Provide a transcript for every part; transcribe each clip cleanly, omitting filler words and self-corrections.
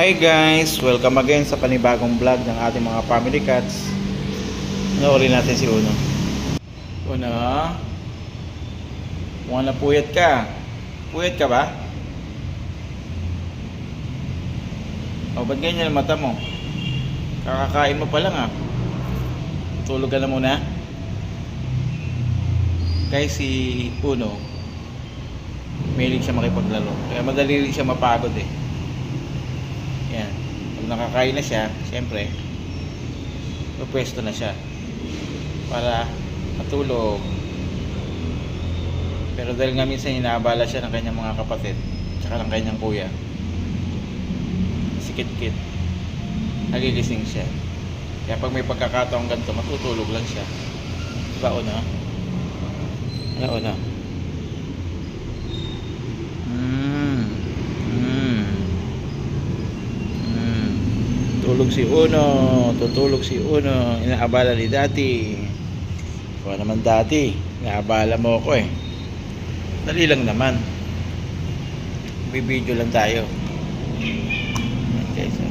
Hi guys! Welcome again sa panibagong vlog ng ating mga family cats. Panoorin natin si Uno. Uno, mukhang napuyat ka. Puyat ka ba? O, ba't ganyan ang mata mo? Kakakain mo pa lang ah. Tulog ka na muna. Guys, si Uno, mahilig siya makipaglaro. Kaya madali rin siya mapagod eh. Yan. Pag nakakain na siya, siyempre, pupwesto na siya para matulog. Pero dahil nga minsan inaabala siya ng kanyang mga kapatid tsaka ng kanyang kuya, si Kit-Kit, nagigising siya. Kaya pag may pagkakataong ganito, matutulog lang siya. Diba, Uno? Ano, Uno? Tulog si Uno, tutulog si Uno. Inaabala ni Dati. Ikaw naman Dati, inaabala mo ako eh. Dali lang naman. Bibidyo lang tayo. Okay, so.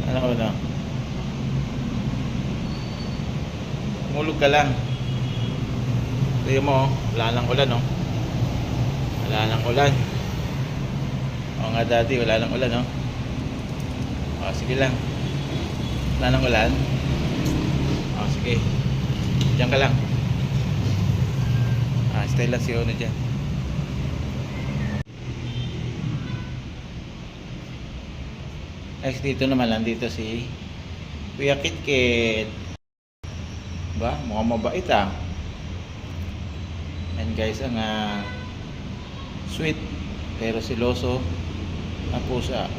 Ano Uno? Tumulog ka lang. Tignan mo, wala nang ulan oh. Wala nang ulan. Oo nga Dati, wala nang ulan oh. O, sige lang. Wala nang ulan. O, sige. Diyan ka lang. Stay lang si Uno dyan. Next dito naman lang, dito si Kuya Kit-Kit. Ba? Mukhang mabait ah. And guys, ang sweet pero siloso na pusa.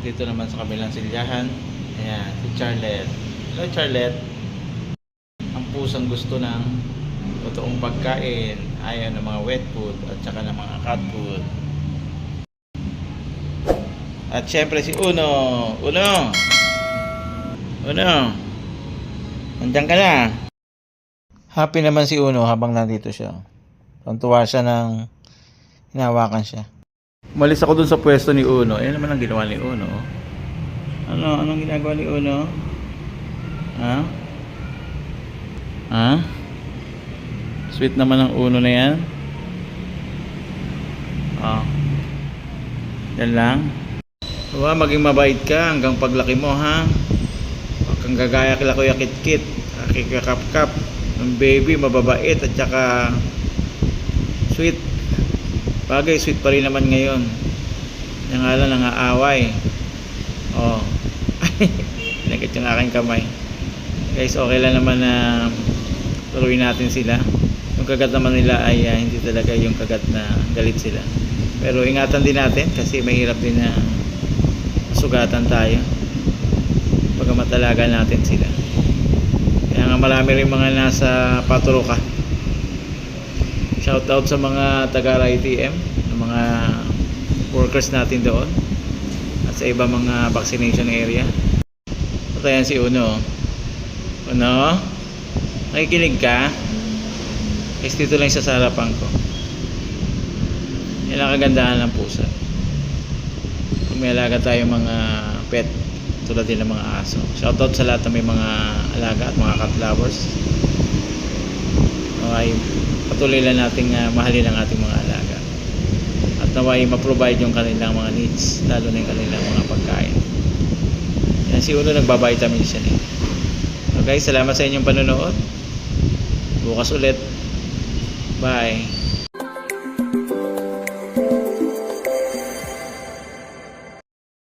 Dito naman sa kabilang silyahan, ayan, si Charlotte. Hello Charlotte. Ang pusang gusto ng totoong pagkain, ayaw ng mga wet food at saka ng mga cat food. At syempre si Uno. Uno, nandiyan ka na. Happy naman si Uno habang nandito siya. Tuntua siya ng hinahawakan siya. Umalis ako dun sa pwesto ni Uno. Ayan naman ang ginawa ni Uno. Anong ginagawa ni Uno? Ha? Sweet naman ang Uno na yan. Yan lang. Diba, maging mabait ka hanggang paglaki mo ha. Huwag kang gagaya kila Kuya Kit-Kit. Kikakap-kap. Ang baby, mababait at saka sweet. Bagay, sweet pa rin naman ngayon. Yung nga lang, nangaaway. Pinagkat yung aking kamay. Guys, okay lang naman na turuin natin sila. Yung kagat naman nila ay hindi talaga yung kagat na galit sila. Pero ingatan din natin kasi mahirap din na sugatan tayo pag matalaga natin sila. Kaya nga marami rin mga nasa paturuka. Shoutout sa mga taga-RITM, mga workers natin doon at sa iba mga vaccination area. At ayan si Uno. Uno, nakikinig ka? Guys, dito lang sa harapan ko. Yan ang kagandahan ng pusa. Kung may alaga tayo mga pet tulad din ng mga aso. Shoutout sa lahat na may mga alaga at mga cat lovers. Okay, patuloy lang nating mahalin ang ating mga alaga at naway ma-provide yung kanilang mga needs, lalo na yung kanilang mga pagkain. Yan si Uno, nagba-vitamins siya eh. So guys, salamat sa inyong panonood. Bukas ulit. Bye.